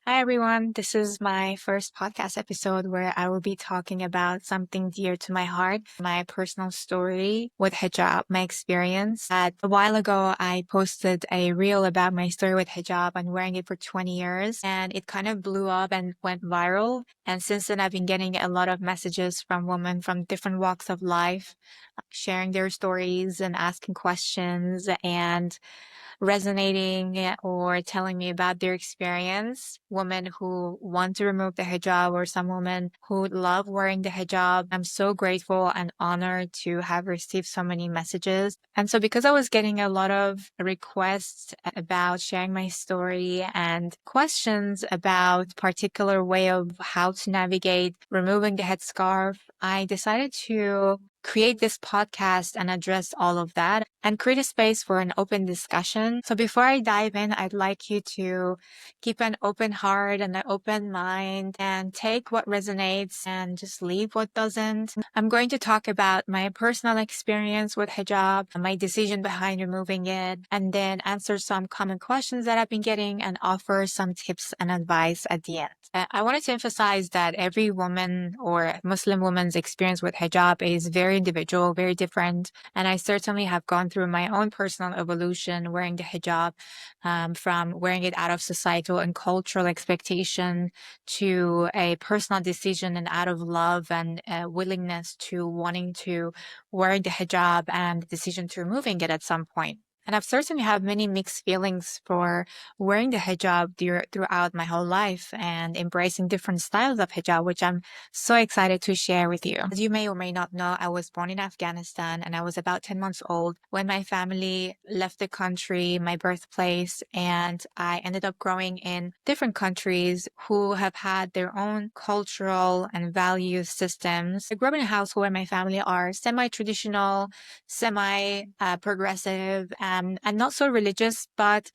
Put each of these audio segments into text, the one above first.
Hi, everyone. This is my first podcast episode where I will be talking about something dear to my heart, my personal story with hijab, my experience. A while ago, I posted a reel about my story with hijab and wearing it for 20 years, and it kind of blew up and went viral. And since then, I've been getting a lot of messages from women from different walks of life, sharing their stories and asking questions and resonating or telling me about their experience. Women who want to remove the hijab or some women who love wearing the hijab. I'm so grateful and honored to have received so many messages. And so because I was getting a lot of requests about sharing my story and questions about particular way of how to navigate removing the headscarf, I decided to create this podcast and address all of that and create a space for an open discussion. So before I dive in, I'd like you to keep an open heart and an open mind and take what resonates and just leave what doesn't. I'm going to talk about my personal experience with hijab, my decision behind removing it, and then answer some common questions that I've been getting and offer some tips and advice at the end. I wanted to emphasize that every woman or Muslim woman's experience with hijab is very individual, very different. And I certainly have gone through my own personal evolution wearing the hijab, from wearing it out of societal and cultural expectation to a personal decision and out of love and willingness to wanting to wear the hijab and the decision to removing it at some point. And I've certainly had many mixed feelings for wearing the hijab throughout my whole life and embracing different styles of hijab, which I'm so excited to share with you. As you may or may not know, I was born in Afghanistan and I was about 10 months old when my family left the country, my birthplace, and I ended up growing in different countries who have had their own cultural and value systems. I grew up in a household where my family are semi-traditional, semi-progressive, and not so religious, but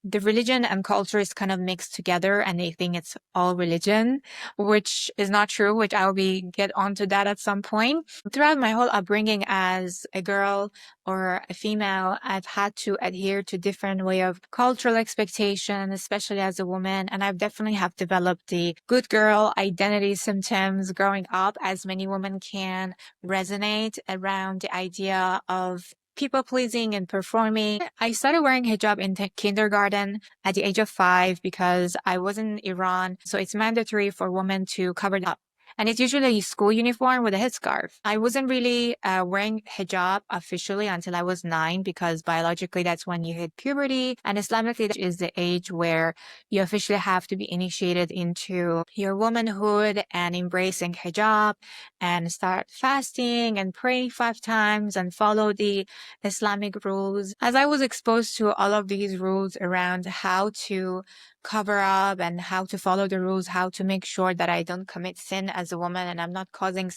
the religion and culture is kind of mixed together and they think it's all religion, which is not true, which I'll get onto that at some point. Throughout my whole upbringing as a girl or a female, I've had to adhere to different way of cultural expectation, especially as a woman. And I've definitely have developed the good girl identity symptoms growing up, as many women can resonate around the idea of people pleasing and performing. I started wearing hijab in kindergarten at the age of 5 because I was in Iran. So it's mandatory for women to cover up. And it's usually a school uniform with a headscarf. I wasn't really wearing hijab officially until I was 9 because biologically that's when you hit puberty. And Islamically, that is the age where you officially have to be initiated into your womanhood and embracing hijab and start fasting and praying 5 times and follow the Islamic rules. As I was exposed to all of these rules around how to cover up and how to follow the rules, how to make sure that I don't commit sin as a woman and I'm not causing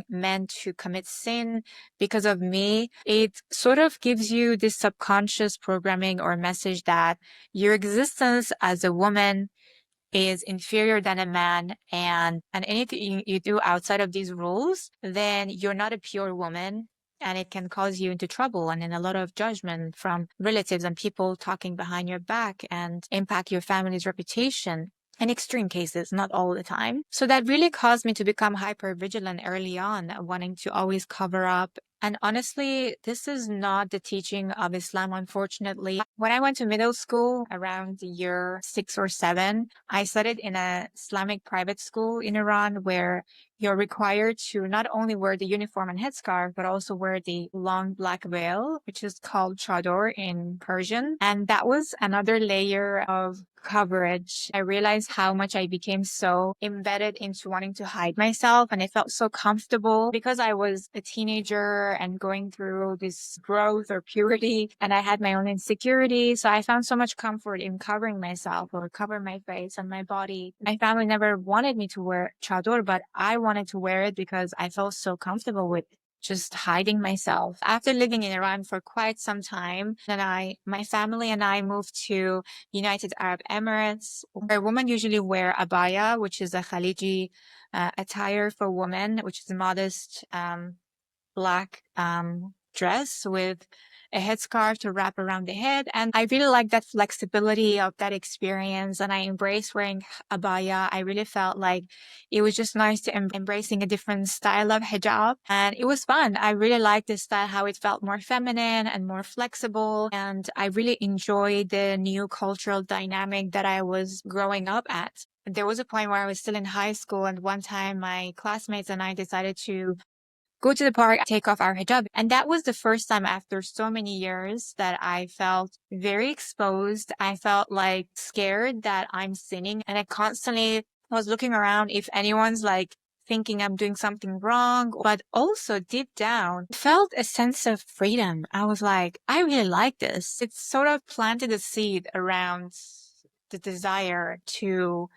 men to commit sin because of me. It sort of gives you this subconscious programming or message that your existence as a woman is inferior than a man, and anything you do outside of these rules, then you're not a pure woman. And it can cause you into trouble and in a lot of judgment from relatives and people talking behind your back and impact your family's reputation. In extreme cases, not all the time. So that really caused me to become hyper vigilant early on, wanting to always cover up. And honestly, this is not the teaching of Islam, unfortunately. When I went to middle school around the year 6 or 7, I studied in a Islamic private school in Iran where you're required to not only wear the uniform and headscarf, but also wear the long black veil, which is called chador in Persian. And that was another layer of coverage. I realized how much I became so embedded into wanting to hide myself, and it felt so comfortable because I was a teenager and going through this growth or puberty, and I had my own insecurities. So I found so much comfort in covering myself or cover my face and my body. My family never wanted me to wear chador, but I wanted to wear it because I felt so comfortable with just hiding myself. After living in Iran for quite some time, my family and I moved to United Arab Emirates, where women usually wear abaya, which is a Khaliji attire for women, which is a modest black dress with a headscarf to wrap around the head. And I really like that flexibility of that experience. And I embraced wearing abaya. I really felt like it was just nice to embracing a different style of hijab. And it was fun. I really liked this style, how it felt more feminine and more flexible. And I really enjoyed the new cultural dynamic that I was growing up at. There was a point where I was still in high school, and one time my classmates and I decided to go to the park, take off our hijab. And that was the first time after so many years that I felt very exposed. I felt like scared that I'm sinning. And I constantly was looking around if anyone's like thinking I'm doing something wrong. But also deep down, felt a sense of freedom. I was like, I really like this. It sort of planted a seed around the desire to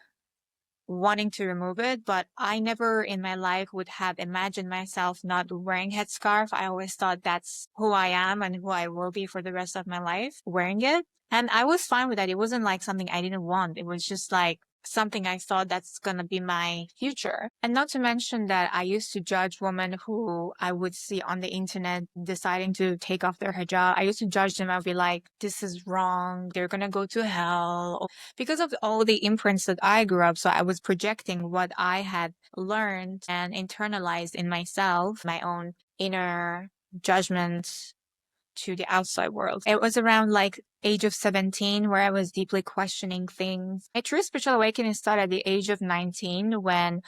wanting to remove it, but I never in my life would have imagined myself not wearing headscarf. I always thought that's who I am and who I will be for the rest of my life, wearing it. And I was fine with that. It wasn't like something I didn't want. It was just like something I thought that's going to be my future. And not to mention that I used to judge women who I would see on the internet deciding to take off their hijab. I used to judge them. I'd be like, this is wrong. They're going to go to hell because of all the imprints that I grew up. So I was projecting what I had learned and internalized in myself, my own inner judgments to the outside world. It was around like age of 17 where I was deeply questioning things. My true spiritual awakening started at the age of 19 when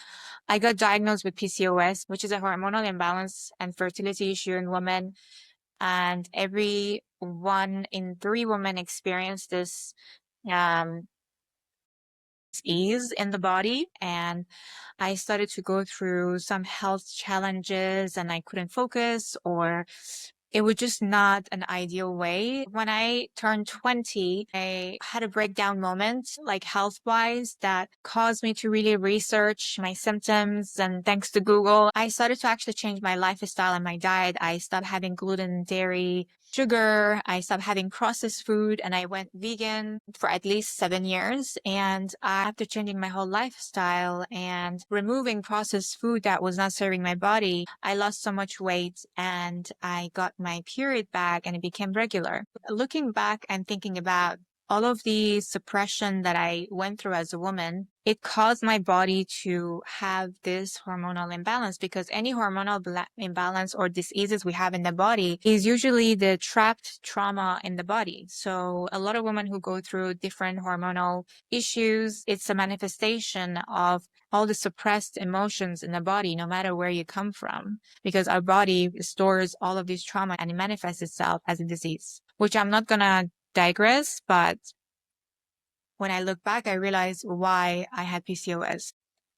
I got diagnosed with PCOS, which is a hormonal imbalance and fertility issue in women. And every 1 in 3 women experience this ease in the body. And I started to go through some health challenges and I couldn't focus, or it was just not an ideal way. When I turned 20, I had a breakdown moment, like health wise, that caused me to really research my symptoms. And thanks to Google, I started to actually change my lifestyle and my diet. I stopped having gluten, dairy, sugar. I stopped having processed food, and I went vegan for at least 7 years. And after changing my whole lifestyle and removing processed food that was not serving my body, I lost so much weight and I got my period back and it became regular. Looking back and thinking about all of the suppression that I went through as a woman, it caused my body to have this hormonal imbalance, because any hormonal imbalance or diseases we have in the body is usually the trapped trauma in the body. So a lot of women who go through different hormonal issues, it's a manifestation of all the suppressed emotions in the body, no matter where you come from, because our body stores all of this trauma and it manifests itself as a disease, which I'm not going to digress, but when I look back, I realized why I had PCOS.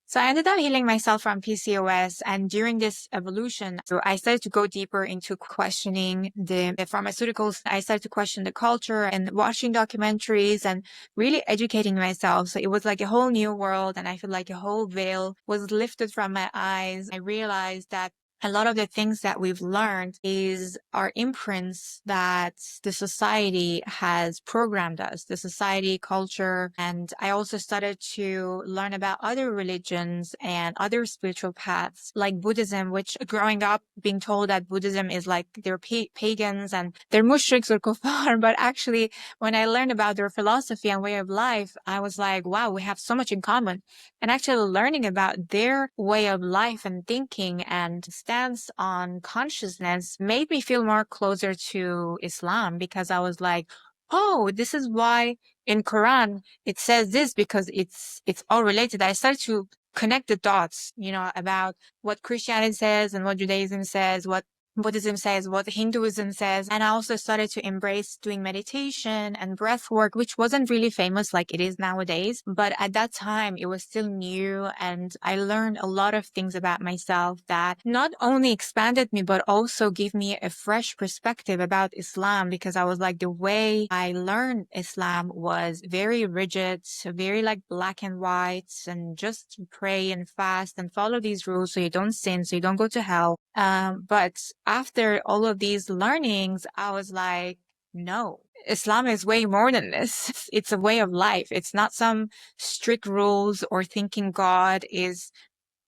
So I ended up healing myself from PCOS. And during this evolution, so I started to go deeper into questioning the pharmaceuticals. I started to question the culture and watching documentaries and really educating myself. So it was like a whole new world. And I feel like a whole veil was lifted from my eyes. I realized that a lot of the things that we've learned is our imprints that the society has programmed us, the society, culture. And I also started to learn about other religions and other spiritual paths like Buddhism, which growing up being told that Buddhism is like they're pagans and they're mushriks or kuffar. But actually, when I learned about their philosophy and way of life, I was like, wow, we have so much in common. And actually learning about their way of life and thinking and stance on consciousness made me feel more closer to Islam, because I was like, oh, this is why in Quran it says this, because it's all related. I started to connect the dots, about what Christianity says and what Judaism says, what Buddhism says, what Hinduism says. And I also started to embrace doing meditation and breath work, which wasn't really famous like it is nowadays. But at that time, it was still new. And I learned a lot of things about myself that not only expanded me, but also gave me a fresh perspective about Islam, because I was like, the way I learned Islam was very rigid, very like black and white, and just pray and fast and follow these rules so you don't sin, so you don't go to hell. But after all of these learnings, I was like, no, Islam is way more than this. It's a way of life. It's not some strict rules or thinking God is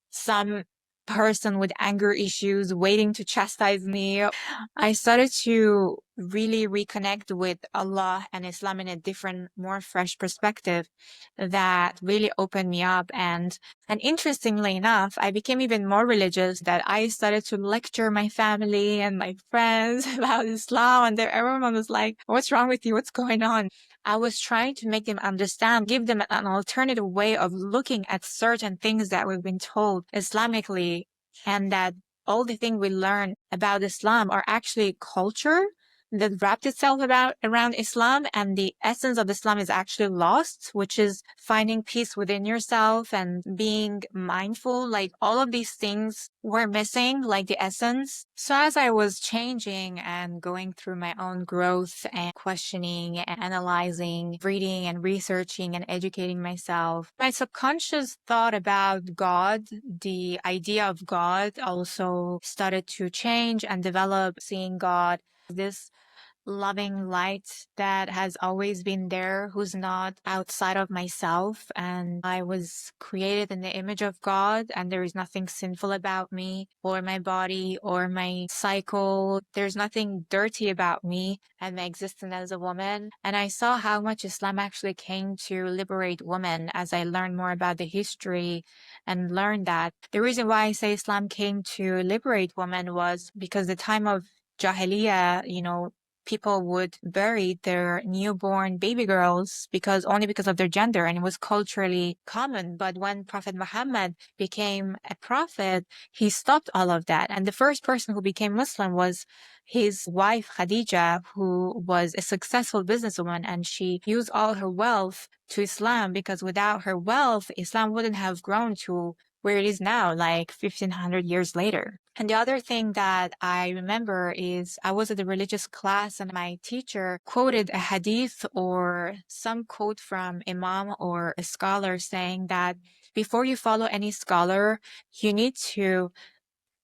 some person with anger issues waiting to chastise me. I started to really reconnect with Allah and Islam in a different, more fresh perspective that really opened me up. And interestingly enough, I became even more religious that I started to lecture my family and my friends about Islam. And everyone was like, what's wrong with you? What's going on? I was trying to make them understand, give them an alternative way of looking at certain things that we've been told Islamically, and that all the things we learn about Islam are actually culture that wrapped itself around Islam, and the essence of Islam is actually lost, which is finding peace within yourself and being mindful. Like all of these things were missing, like the essence. So as I was changing and going through my own growth and questioning and analyzing, reading and researching and educating myself, my subconscious thought about God, the idea of God, also started to change and develop, seeing God, this loving light that has always been there, who's not outside of myself. And I was created in the image of God, and there is nothing sinful about me or my body or my cycle. There's nothing dirty about me and my existence as a woman. And I saw how much Islam actually came to liberate women as I learned more about the history and learned that the reason why I say Islam came to liberate women was because the time of Jahiliyyah, people would bury their newborn baby girls only because of their gender, and it was culturally common. But when Prophet Muhammad became a prophet, he stopped all of that. And the first person who became Muslim was his wife Khadija, who was a successful businesswoman, and she used all her wealth to Islam, because without her wealth, Islam wouldn't have grown to where it is now, like 1500 years later. And the other thing that I remember is I was at a religious class and my teacher quoted a hadith or some quote from Imam or a scholar saying that before you follow any scholar, you need to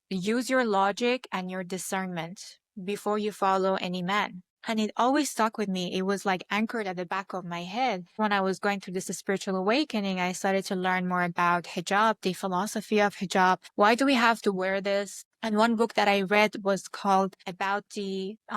use your logic and your discernment before you follow any man. And it always stuck with me. It was like anchored at the back of my head. When I was going through this spiritual awakening, I started to learn more about hijab, the philosophy of hijab. Why do we have to wear this? And one book that I read was called on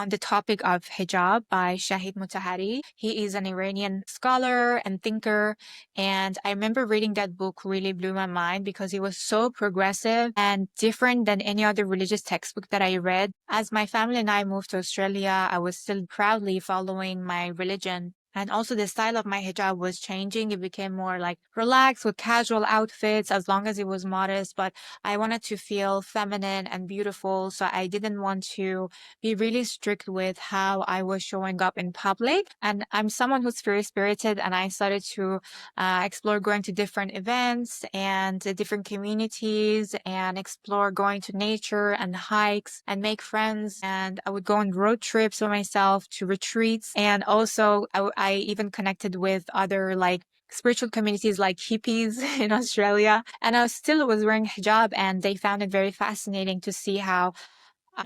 the topic of hijab by Shahid Mutahari. He is an Iranian scholar and thinker. And I remember reading that book really blew my mind because it was so progressive and different than any other religious textbook that I read. As my family and I moved to Australia, I was still proudly following my religion. And also the style of my hijab was changing. It became more like relaxed with casual outfits as long as it was modest. But I wanted to feel feminine and beautiful. So I didn't want to be really strict with how I was showing up in public. And I'm someone who's very spirited, and I started to explore going to different events and different communities and explore going to nature and hikes and make friends. And I would go on road trips by myself to retreats. And also I even connected with other like spiritual communities like hippies in Australia. And I still was wearing hijab, and they found it very fascinating to see how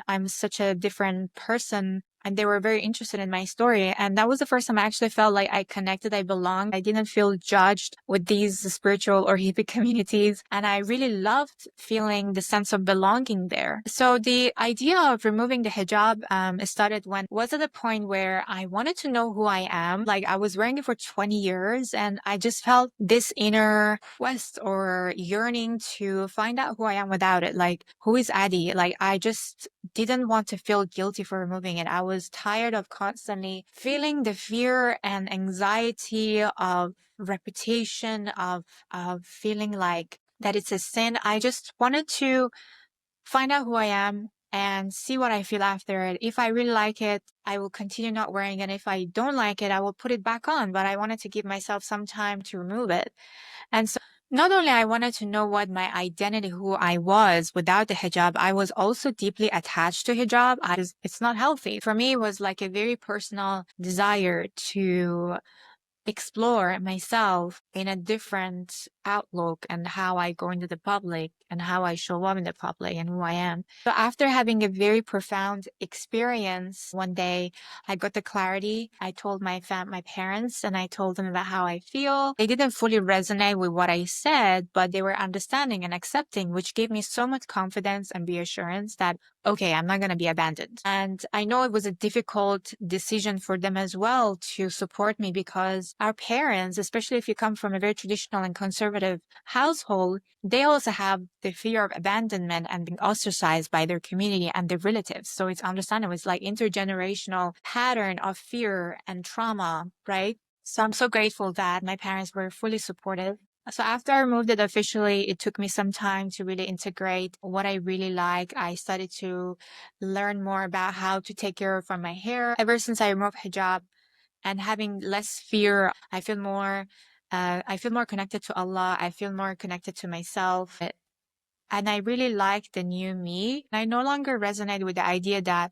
I'm such a different person. And they were very interested in my story. And that was the first time I actually felt like I connected, I belonged. I didn't feel judged with these spiritual or hippie communities. And I really loved feeling the sense of belonging there. So the idea of removing the hijab started when was at a point where I wanted to know who I am. Like I was wearing it for 20 years and I just felt this inner quest or yearning to find out who I am without it. Like, who is Ahdiya? Like, I just didn't want to feel guilty for removing it. I was tired of constantly feeling the fear and anxiety of reputation, of feeling like that it's a sin. I just wanted to find out who I am and see what I feel after it. If I really like it, I will continue not wearing it. If I don't like it, I will put it back on. But I wanted to give myself some time to remove it. And so not only I wanted to know what my identity, who I was without the hijab, I was also deeply attached to hijab. It's not healthy. For me, it was like a very personal desire to explore myself in a different outlook and how I go into the public and how I show up in the public and who I am. So after having a very profound experience, one day I got the clarity. I told my parents and I told them about how I feel. They didn't fully resonate with what I said, but they were understanding and accepting, which gave me so much confidence and reassurance that okay, I'm not going to be abandoned. And I know it was a difficult decision for them as well to support me because our parents, especially if you come from a very traditional and conservative household, they also have the fear of abandonment and being ostracized by their community and their relatives. So it's understandable. It's like intergenerational pattern of fear and trauma, right? So I'm so grateful that my parents were fully supportive. So after I removed it officially, it took me some time to really integrate what I really like. I started to learn more about how to take care of my hair. Ever since I removed hijab and having less fear, I feel more connected to Allah. I feel more connected to myself. And I really like the new me. I no longer resonate with the idea that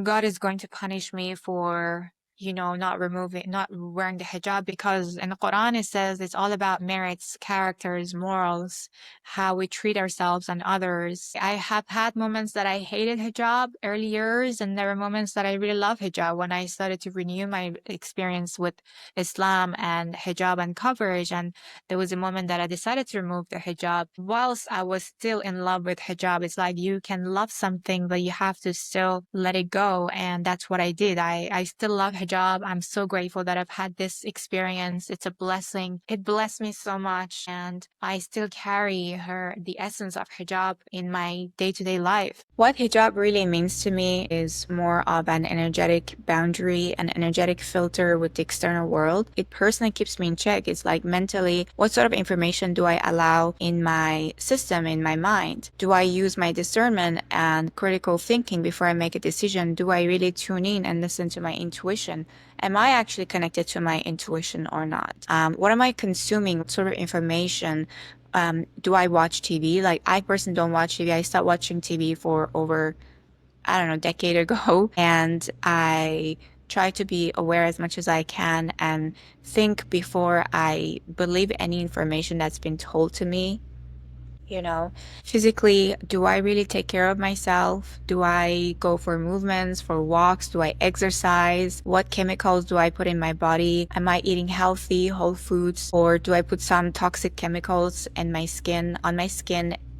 God is going to punish me for, not wearing the hijab, because in the Quran it says it's all about merits, characters, morals, how we treat ourselves and others. I have had moments that I hated hijab early years, and there were moments that I really love hijab when I started to renew my experience with Islam and hijab and coverage. And there was a moment that I decided to remove the hijab. Whilst I was still in love with hijab, it's like you can love something, but you have to still let it go. And that's what I did. I still love hijab. I'm so grateful that I've had this experience. It's a blessing. It blessed me so much. And I still carry the essence of hijab in my day-to-day life. What hijab really means to me is more of an energetic boundary, an energetic filter with the external world. It personally keeps me in check. It's like mentally, what sort of information do I allow in my system, in my mind? Do I use my discernment and critical thinking before I make a decision? Do I really tune in and listen to my intuition? Am I actually connected to my intuition or not? What am I consuming? What sort of information? Do I watch TV? Like, I personally don't watch TV. I stopped watching TV for over, I don't know, a decade ago. And I try to be aware as much as I can and think before I believe any information that's been told to me. Physically, do I really take care of myself? Do I go for movements, for walks? Do I exercise? What chemicals do I put in my body? Am I eating healthy, whole foods? Or do I put some toxic chemicals on my skin,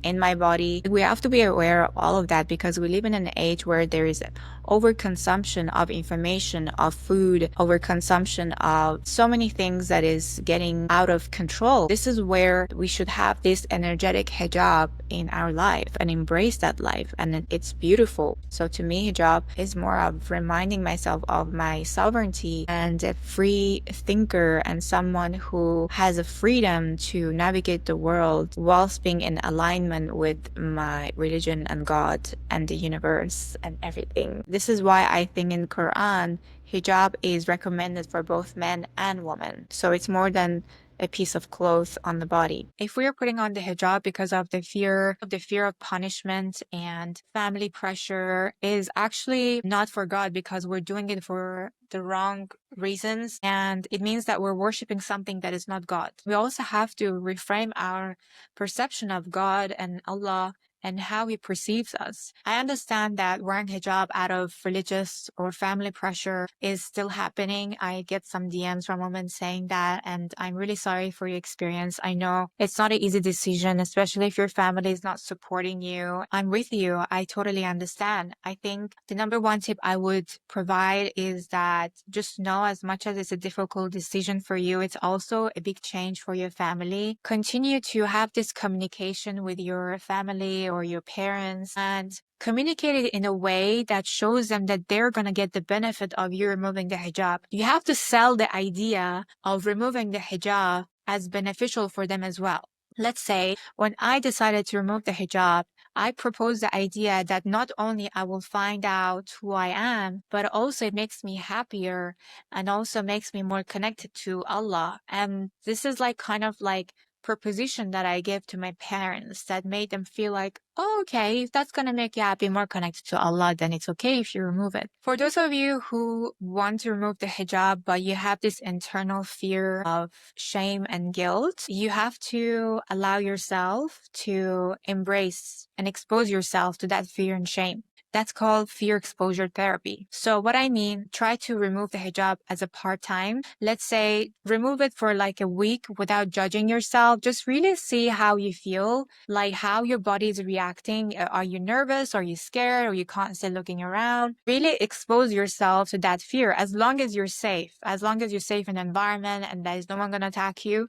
in my body? We have to be aware of all of that because we live in an age where there is overconsumption of information, of food, overconsumption of so many things that is getting out of control. This is where we should have this energetic hijab in our life and embrace that life. And it's beautiful. So to me, hijab is more of reminding myself of my sovereignty and a free thinker and someone who has a freedom to navigate the world whilst being in alignment with my religion and God and the universe and everything. This is why I think in Quran, hijab is recommended for both men and women. So it's more than a piece of cloth on the body. If we are putting on the hijab because of the fear of punishment and family pressure, is actually not for God, because we're doing it for the wrong reasons, and it means that we're worshiping something that is not God. We also have to reframe our perception of God and Allah and how he perceives us. I understand that wearing hijab out of religious or family pressure is still happening. I get some DMs from women saying that, and I'm really sorry for your experience. I know it's not an easy decision, especially if your family is not supporting you. I'm with you. I totally understand. I think the number one tip I would provide is that just know, as much as it's a difficult decision for you, it's also a big change for your family. Continue to have this communication with your family or your parents and communicate it in a way that shows them that they're going to get the benefit of you removing the hijab. You have to sell the idea of removing the hijab as beneficial for them as well. Let's say when I decided to remove the hijab, I proposed the idea that not only I will find out who I am, but also it makes me happier and also makes me more connected to Allah. And this is like kind of like proposition that I give to my parents that made them feel like, oh, okay, if that's going to make you happy, more connected to Allah, then it's okay if you remove it. For those of you who want to remove the hijab, but you have this internal fear of shame and guilt, you have to allow yourself to embrace and expose yourself to that fear and shame. That's called fear exposure therapy. So what I mean, try to remove the hijab as a part-time. Let's say remove it for like a week without judging yourself. Just really see how you feel, like how your body is reacting. Are you nervous? Are you scared? Are you constantly looking around? Really expose yourself to that fear as long as you're safe. As long as you're safe in the environment and there's no one going to attack you.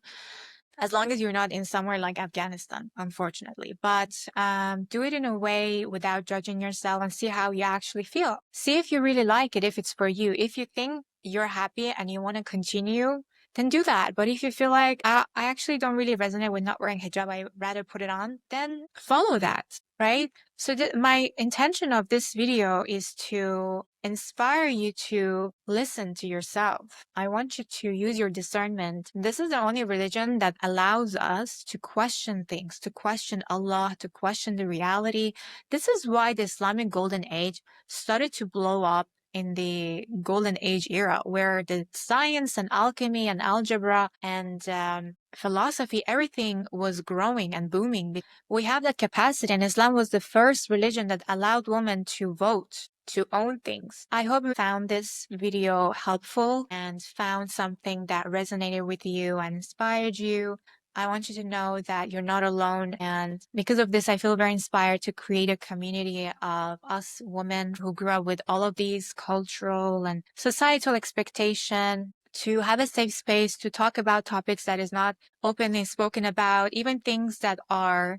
As long as you're not in somewhere like Afghanistan, unfortunately. But do it in a way without judging yourself and see how you actually feel. See if you really like it, if it's for you. If you think you're happy and you want to continue, then do that. But if you feel like, I actually don't really resonate with not wearing hijab, I'd rather put it on, then follow that, right? So my intention of this video is to inspire you to listen to yourself. I want you to use your discernment. This is the only religion that allows us to question things, to question Allah, to question the reality. This is why the Islamic Golden Age started to blow up in the Golden Age era, where the science and alchemy and algebra and philosophy, everything was growing and booming. We have that capacity, and Islam was the first religion that allowed women to vote, to own things. I hope you found this video helpful and found something that resonated with you and inspired you. I want you to know that you're not alone. And because of this, I feel very inspired to create a community of us women who grew up with all of these cultural and societal expectation, to have a safe space to talk about topics that is not openly spoken about, even things that are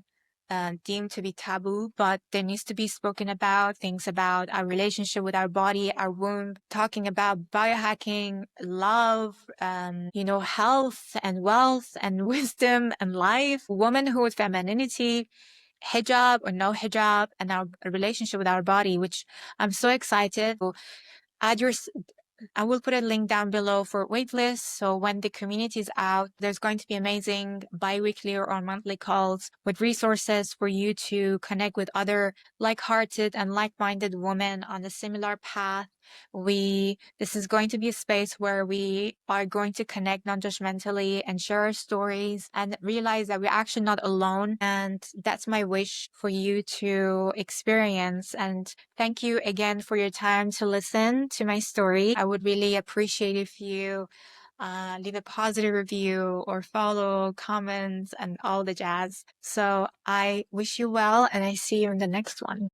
deemed to be taboo, but there needs to be spoken about, things about our relationship with our body, our womb, talking about biohacking, love, health and wealth and wisdom and life, womanhood, femininity, hijab or no hijab, and our relationship with our body, which I'm so excited. Add your I will put a link down below for waitlist. So when the community is out, there's going to be amazing bi-weekly or monthly calls with resources for you to connect with other like-hearted and like-minded women on a similar path. This is going to be a space where we are going to connect non-judgmentally and share our stories and realize that we're actually not alone. And that's my wish for you to experience. And thank you again for your time to listen to my story. I would really appreciate if you leave a positive review or follow, comments, and all the jazz. So I wish you well, and I see you in the next one.